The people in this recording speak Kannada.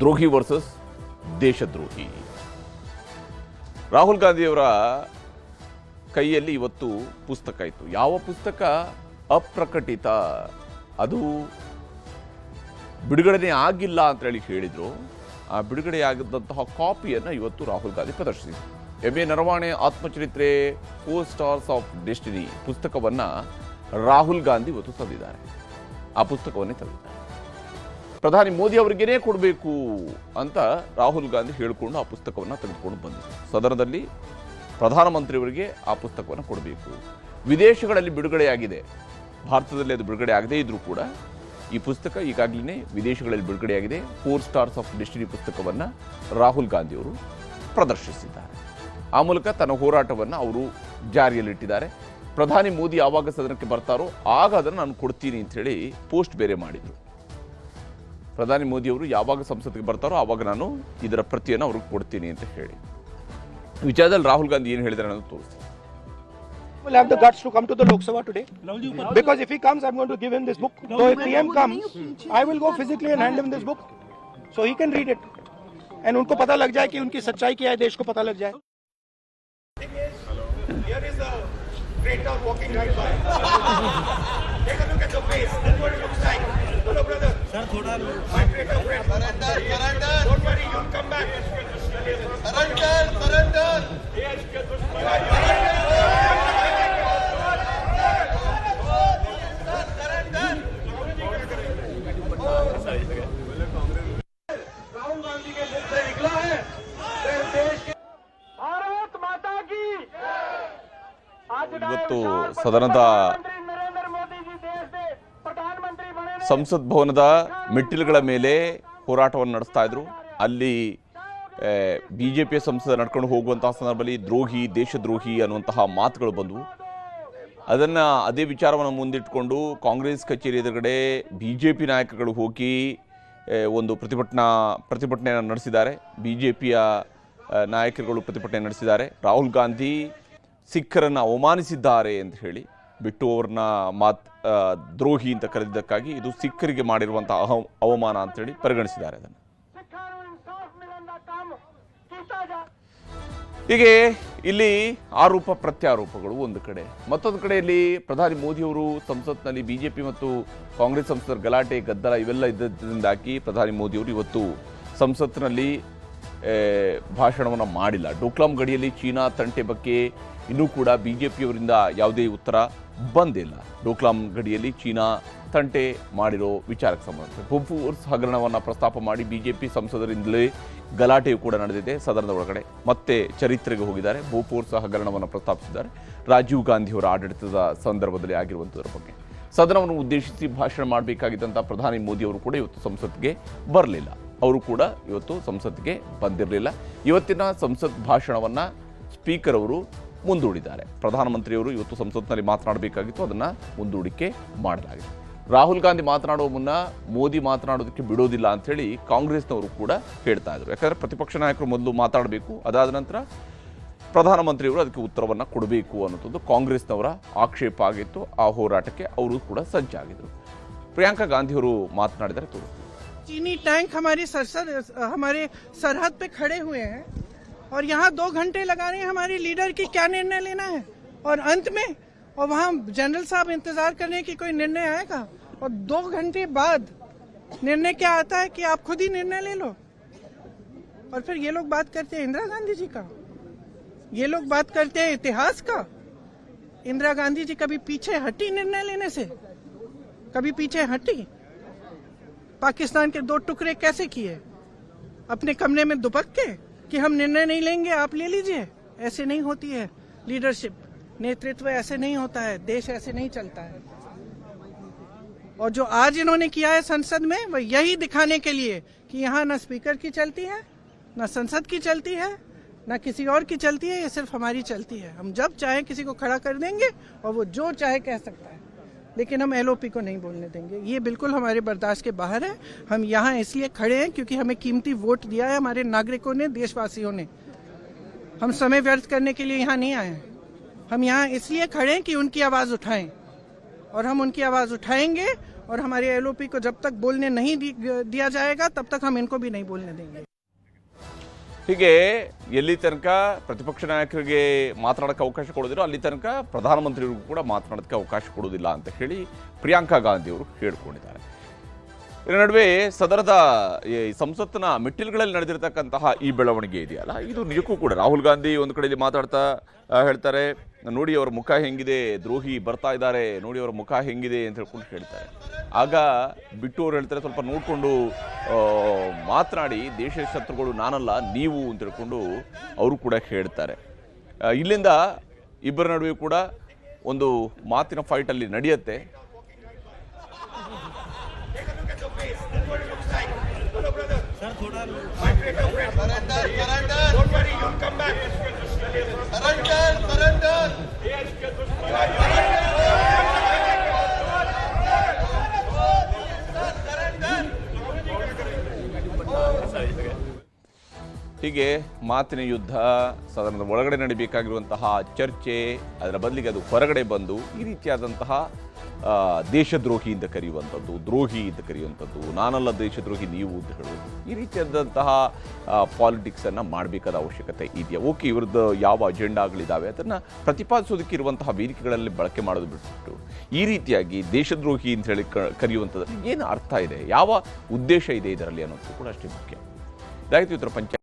ದ್ರೋಹಿ ವರ್ಸಸ್ ದೇಶದ್ರೋಹಿ. ರಾಹುಲ್ ಗಾಂಧಿಯವರ ಕೈಯಲ್ಲಿ ಇವತ್ತು ಪುಸ್ತಕ ಇತ್ತು. ಯಾವ ಪುಸ್ತಕ? ಅಪ್ರಕಟಿತ. ಅದು ಬಿಡುಗಡೆನೇ ಆಗಿಲ್ಲ ಅಂತ ಹೇಳಿದ್ರು. ಆ ಬಿಡುಗಡೆ ಆಗಿದ್ದಂತಹ ಕಾಪಿಯನ್ನು ಇವತ್ತು ರಾಹುಲ್ ಗಾಂಧಿ ಪ್ರದರ್ಶಿಸಿದರು. ಎಂ.ಎ. ನರವಾಣೆ ಆತ್ಮಚರಿತ್ರೆ 4 ಸ್ಟಾರ್ಸ್ ಆಫ್ ಡೆಸ್ಟಿನಿ ಪುಸ್ತಕವನ್ನು ರಾಹುಲ್ ಗಾಂಧಿ ಇವತ್ತು ತಂದಿದ್ದಾರೆ. ಆ ಪುಸ್ತಕವನ್ನೇ ತಂದಿದ್ದಾರೆ. ಪ್ರಧಾನಿ ಮೋದಿ ಅವರಿಗೇನೇ ಕೊಡಬೇಕು ಅಂತ ರಾಹುಲ್ ಗಾಂಧಿ ಹೇಳಿಕೊಂಡು ಆ ಪುಸ್ತಕವನ್ನು ತೆಗೆದುಕೊಂಡು ಬಂದಿದ್ದಾರೆ. ಸದನದಲ್ಲಿ ಪ್ರಧಾನಮಂತ್ರಿಯವರಿಗೆ ಆ ಪುಸ್ತಕವನ್ನು ಕೊಡಬೇಕು. ವಿದೇಶಗಳಲ್ಲಿ ಬಿಡುಗಡೆಯಾಗಿದೆ, ಭಾರತದಲ್ಲಿ ಅದು ಬಿಡುಗಡೆ ಆಗದೇ ಇದ್ರೂ ಕೂಡ ಈ ಪುಸ್ತಕ ಈಗಾಗಲೇ ವಿದೇಶಗಳಲ್ಲಿ ಬಿಡುಗಡೆಯಾಗಿದೆ. 4 ಸ್ಟಾರ್ಸ್ ಆಫ್ ಡೆಸ್ಟಿನಿ ಪುಸ್ತಕವನ್ನು ರಾಹುಲ್ ಗಾಂಧಿಯವರು ಪ್ರದರ್ಶಿಸಿದ್ದಾರೆ. ಆ ಮೂಲಕ ತನ್ನ ಹೋರಾಟವನ್ನು ಅವರು ಜಾರಿಯಲ್ಲಿಟ್ಟಿದ್ದಾರೆ. ಪ್ರಧಾನಿ ಮೋದಿ ಯಾವಾಗ ಸದನಕ್ಕೆ ಬರ್ತಾರೋ ಆಗ ಅದನ್ನು ನಾನು ಕೊಡ್ತೀನಿ ಅಂಥೇಳಿ ಪೋಸ್ಟ್ ಬೇರೆ ಮಾಡಿದರು. ಪ್ರಧಾನಿ ಮೋದಿಯವರು ಯಾವಾಗ ಸಂಸತ್ತಿಗೆ ಬರ್ತಾರೋ ಆವಾಗ ನಾನು ಇದರ ಪ್ರತಿಯನ್ನು ಅವ್ರಿಗೆ ಕೊಡ್ತೀನಿ ಅಂತ ಹೇಳಿ. ವಿಚಾರದಲ್ಲಿ ರಾಹುಲ್ ಗಾಂಧಿ ಏನು ಹೇಳಿದ್ದಾರೆ ಅನ್ನೋದು ತೋರಿಸ್ತೀನಿ. Will have the guts to come to the Lok Sabha today, because if he comes I'm going to give him this book. So if PM comes I will go physically and hand him this book so he can read it and उनको पता लग जाए कि उनकी सच्चाई क्या है, देश को पता लग जाए. Here is a traitor walking right by. Take a look at the face. That's what it looks like. Hello brother. Sir, thoda my traitor friend. Surrender. Don't worry, you'll come back. Surrender. Yes, के दुश्मन. राहुल गांधी के मुख से निकला है देश के भारत माता की ಇವತ್ತು ಸದನದ ಸಂಸತ್ ಭವನದ ಮೆಟ್ಟಿಲುಗಳ ಮೇಲೆ ಹೋರಾಟವನ್ನು ನಡೆಸ್ತಾ ಇದ್ರು. ಅಲ್ಲಿ ಬಿಜೆಪಿಯ ಸಂಸದ ನಡ್ಕೊಂಡು ಹೋಗುವಂತಹ ಸಂದರ್ಭದಲ್ಲಿ ದ್ರೋಹಿ, ದೇಶದ್ರೋಹಿ ಅನ್ನುವಂತಹ ಮಾತುಗಳು ಬಂದವು. ಅದೇ ವಿಚಾರವನ್ನು ಮುಂದಿಟ್ಟುಕೊಂಡು ಕಾಂಗ್ರೆಸ್ ಕಚೇರಿ ಎದುರುಗಡೆ ಬಿಜೆಪಿ ನಾಯಕರುಗಳು ಹೋಗಿ ಒಂದು ಪ್ರತಿಭಟನೆಯನ್ನು ನಡೆಸಿದ್ದಾರೆ. ಬಿಜೆಪಿಯ ನಾಯಕರುಗಳು ಪ್ರತಿಭಟನೆ ನಡೆಸಿದ್ದಾರೆ. ರಾಹುಲ್ ಗಾಂಧಿ ಸಿಖ್ಖರನ್ನು ಅವಮಾನಿಸಿದ್ದಾರೆ ಅಂತ ಹೇಳಿ ಬಿಟ್ಟು ಅವ್ರನ್ನ ದ್ರೋಹಿ ಅಂತ ಕರೆದಿದ್ದಕ್ಕಾಗಿ ಇದು ಸಿಖ್ಖರಿಗೆ ಮಾಡಿರುವಂತಹ ಅವಮಾನ ಅಂತೇಳಿ ಪರಿಗಣಿಸಿದ್ದಾರೆ. ಅದನ್ನು ಹೀಗೆ ಇಲ್ಲಿ ಆರೋಪ ಪ್ರತ್ಯಾರೋಪಗಳು ಒಂದು ಕಡೆ, ಮತ್ತೊಂದು ಕಡೆಯಲ್ಲಿ ಪ್ರಧಾನಿ ಮೋದಿಯವರು ಸಂಸತ್ನಲ್ಲಿ ಬಿಜೆಪಿ ಮತ್ತು ಕಾಂಗ್ರೆಸ್ ಸಂಸದರ ಗಲಾಟೆ ಗದ್ದಲ ಇವೆಲ್ಲ ಇದ್ದರಿಂದಾಗಿ ಪ್ರಧಾನಿ ಮೋದಿಯವರು ಇವತ್ತು ಸಂಸತ್ತಿನಲ್ಲಿ ಭಾಷಣವನ್ನು ಮಾಡಿಲ್ಲ. ಡೋಕ್ಲಾಂ ಗಡಿಯಲ್ಲಿ ಚೀನಾ ತಂಟೆ ಬಗ್ಗೆ ಇನ್ನೂ ಕೂಡ ಬಿಜೆಪಿಯವರಿಂದ ಯಾವುದೇ ಉತ್ತರ ಬಂದಿಲ್ಲ. ಡೋಕ್ಲಾಂ ಗಡಿಯಲ್ಲಿ ಚೀನಾ ತಂಟೆ ಮಾಡಿರೋ ವಿಚಾರಕ್ಕೆ ಸಂಬಂಧಿಸಿದ ಬೋಫೋರ್ಸ್ ಹಗರಣವನ್ನು ಪ್ರಸ್ತಾಪ ಮಾಡಿ ಬಿಜೆಪಿ ಸಂಸದರಿಂದಲೇ ಗಲಾಟೆಯು ಕೂಡ ನಡೆದಿದೆ. ಸದನದ ಒಳಗಡೆ ಮತ್ತೆ ಚರಿತ್ರೆಗೆ ಹೋಗಿದ್ದಾರೆ. ಬೋಫೋರ್ಸ್ ಹಗರಣವನ್ನು ಪ್ರಸ್ತಾಪಿಸಿದ್ದಾರೆ. ರಾಜೀವ್ ಗಾಂಧಿಯವರ ಆಡಳಿತದ ಸಂದರ್ಭದಲ್ಲಿ ಆಗಿರುವಂಥದ್ರ ಬಗ್ಗೆ ಸದನವನ್ನು ಉದ್ದೇಶಿಸಿ ಭಾಷಣ ಮಾಡಬೇಕಾಗಿದ್ದಂಥ ಪ್ರಧಾನಿ ಮೋದಿಯವರು ಕೂಡ ಇವತ್ತು ಸಂಸತ್ಗೆ ಬರಲಿಲ್ಲ. ಅವರು ಕೂಡ ಇವತ್ತು ಸಂಸತ್ಗೆ ಬಂದಿರಲಿಲ್ಲ. ಇವತ್ತಿನ ಸಂಸತ್ ಭಾಷಣವನ್ನು ಸ್ಪೀಕರ್ ಅವರು ಮುಂದೂಡಿದ್ದಾರೆ. ಪ್ರಧಾನಮಂತ್ರಿಯವರು ಇವತ್ತು ಸಂಸತ್ನಲ್ಲಿ ಮಾತನಾಡಬೇಕಾಗಿತ್ತು, ಅದನ್ನು ಮುಂದೂಡಿಕೆ ಮಾಡಲಾಗಿದೆ. ರಾಹುಲ್ ಗಾಂಧಿ ಮಾತನಾಡುವ ಮುನ್ನ ಮೋದಿ ಮಾತನಾಡೋದಕ್ಕೆ ಬಿಡೋದಿಲ್ಲ ಅಂಥೇಳಿ ಕಾಂಗ್ರೆಸ್ನವರು ಕೂಡ ಹೇಳ್ತಾ ಇದ್ರು. ಯಾಕಂದರೆ ಪ್ರತಿಪಕ್ಷ ನಾಯಕರು ಮೊದಲು ಮಾತಾಡಬೇಕು, ಅದಾದ ನಂತರ ಪ್ರಧಾನಮಂತ್ರಿಯವರು ಅದಕ್ಕೆ ಉತ್ತರವನ್ನು ಕೊಡಬೇಕು ಅನ್ನೋದು ಕಾಂಗ್ರೆಸ್ನವರ ಆಕ್ಷೇಪ ಆಗಿತ್ತು. ಆ ಹೋರಾಟಕ್ಕೆ ಅವರು ಕೂಡ ಸಜ್ಜಾಗಿದ್ದರು. ಪ್ರಿಯಾಂಕಾ ಗಾಂಧಿಯವರು ಮಾತನಾಡಿದರೆ ತೋರಿಸ್ತೀವಿ. चीनी टैंक हमारे सरहद पे खड़े हुए हैं और यहाँ 2 घंटे लगा रहे हैं हमारी लीडर की क्या निर्णय लेना है, और अंत में और वहाँ जनरल साहब इंतजार कर रहे हैं कि कोई निर्णय आएगा, और 2 घंटे बाद निर्णय क्या आता है कि आप खुद ही निर्णय ले लो. और फिर ये लोग बात करते हैं इंदिरा गांधी जी का, ये लोग बात करते हैं इतिहास का. इंदिरा गांधी जी कभी पीछे हटी निर्णय लेने से? कभी पीछे हटी? पाकिस्तान के 2 टुकड़े कैसे किए? अपने कमरे में दुबक के कि हम निर्णय नहीं लेंगे, आप ले लीजिए. ऐसे नहीं होती है लीडरशिप, नेतृत्व ऐसे नहीं होता है, देश ऐसे नहीं चलता है. और जो आज इन्होंने किया है संसद में, वह यही दिखाने के लिए कि यहाँ न स्पीकर की चलती है, न संसद की चलती है, न किसी और की चलती है, ये सिर्फ हमारी चलती है. हम जब चाहे किसी को खड़ा कर देंगे और वो जो चाहे कह सकता है, लेकिन हम LOP को नहीं बोलने देंगे. ये बिल्कुल हमारे बर्दाश्त के बाहर है. हम यहाँ इसलिए खड़े हैं क्योंकि हमें कीमती वोट दिया है हमारे नागरिकों ने, देशवासियों ने. हम समय व्यर्थ करने के लिए यहाँ नहीं आए हैं. हम यहाँ इसलिए खड़े हैं कि उनकी आवाज़ उठाएं, और हम उनकी आवाज़ उठाएंगे और हमारे एलओपी को जब तक बोलने नहीं दिया जाएगा तब तक हम इनको भी नहीं बोलने देंगे। ಹೀಗೆ ಎಲ್ಲಿ ತನಕ ಪ್ರತಿಪಕ್ಷ ನಾಯಕರಿಗೆ ಮಾತನಾಡೋಕ್ಕೆ ಅವಕಾಶ ಕೊಡೋದಿರೋ ಅಲ್ಲಿ ತನಕ ಪ್ರಧಾನಮಂತ್ರಿಗಳಿಗೂ ಕೂಡ ಮಾತನಾಡೋಕ್ಕೆ ಅವಕಾಶ ಕೊಡೋದಿಲ್ಲ ಅಂತ ಹೇಳಿ ಪ್ರಿಯಾಂಕಾ ಗಾಂಧಿ ಅವರು ಹೇಳ್ಕೊಂಡಿದ್ದಾರೆ. ಇದರ ನಡುವೆ ಸದನದ ಈ ಸಂಸತ್ತಿನ ಮೆಟ್ಟಿಲುಗಳಲ್ಲಿ ನಡೆದಿರತಕ್ಕಂತಹ ಈ ಬೆಳವಣಿಗೆ ಇದೆಯಲ್ಲ, ಇದು ನಿಜಕ್ಕೂ ಕೂಡ ರಾಹುಲ್ ಗಾಂಧಿ ಒಂದು ಕಡೆಯಲ್ಲಿ ಮಾತಾಡ್ತಾ ಹೇಳ್ತಾರೆ, ನೋಡಿ ಅವರ ಮುಖ ಹೆಂಗಿದೆ, ದ್ರೋಹಿ ಬರ್ತಾ ಇದ್ದಾರೆ, ನೋಡಿ ಅವರ ಮುಖ ಹೆಂಗಿದೆ ಅಂತ ಹೇಳ್ಕೊಂಡು ಹೇಳ್ತಾರೆ. ಆಗ ಬಿಟ್ಟು ಅವ್ರು ಹೇಳ್ತಾರೆ, ಸ್ವಲ್ಪ ನೋಡಿಕೊಂಡು ಮಾತನಾಡಿ, ದೇಶದ ಶತ್ರುಗಳು ನಾನಲ್ಲ ನೀವು ಅಂತ ಹೇಳ್ಕೊಂಡು ಅವರು ಕೂಡ ಹೇಳ್ತಾರೆ. ಇಲ್ಲಿಂದ ಇಬ್ಬರ ನಡುವೆ ಕೂಡ ಒಂದು ಮಾತಿನ ಫೈಟಲ್ಲಿ ನಡೆಯುತ್ತೆ. ಹೀಗೆ ಮಾತಿನ ಯುದ್ಧ, ಸದನದ ಒಳಗಡೆ ನಡೀಬೇಕಾಗಿರುವಂತಹ ಚರ್ಚೆ, ಅದರ ಬದಲಿಗೆ ಅದು ಹೊರಗಡೆ ಬಂದು ಈ ರೀತಿಯಾದಂತಹ ದೇಶದ್ರೋಹಿ ಅಂತ ಕರೆಯುವಂಥದ್ದು, ದ್ರೋಹಿ ಅಂತ ಕರೆಯುವಂಥದ್ದು, ನಾನಲ್ಲ ದೇಶದ್ರೋಹಿ ನೀವು ಅಂತ ಹೇಳುವುದು, ಈ ರೀತಿಯಾದಂತಹ ಪಾಲಿಟಿಕ್ಸನ್ನು ಮಾಡಬೇಕಾದ ಅವಶ್ಯಕತೆ ಇದೆಯಾ? ಓಕೆ, ಇವ್ರದ್ದು ಯಾವ ಅಜೆಂಡಾಗಳಿದ್ದಾವೆ ಅದನ್ನು ಪ್ರತಿಪಾದಿಸೋದಕ್ಕಿರುವಂತಹ ವೇದಿಕೆಗಳಲ್ಲಿ ಬಳಕೆ ಮಾಡೋದು ಬಿಟ್ಬಿಟ್ಟು ಈ ರೀತಿಯಾಗಿ ದೇಶದ್ರೋಹಿ ಅಂತ ಹೇಳಿ ಕರೆಯುವಂಥದ್ದು ಏನು ಅರ್ಥ ಇದೆ, ಯಾವ ಉದ್ದೇಶ ಇದೆ ಇದರಲ್ಲಿ ಅನ್ನೋದು ಕೂಡ ಅಷ್ಟೇ ಮುಖ್ಯ. ಇದಾಗಿತ್ತು ಇವತ್ತರ ಪಂಚಾಯತ್.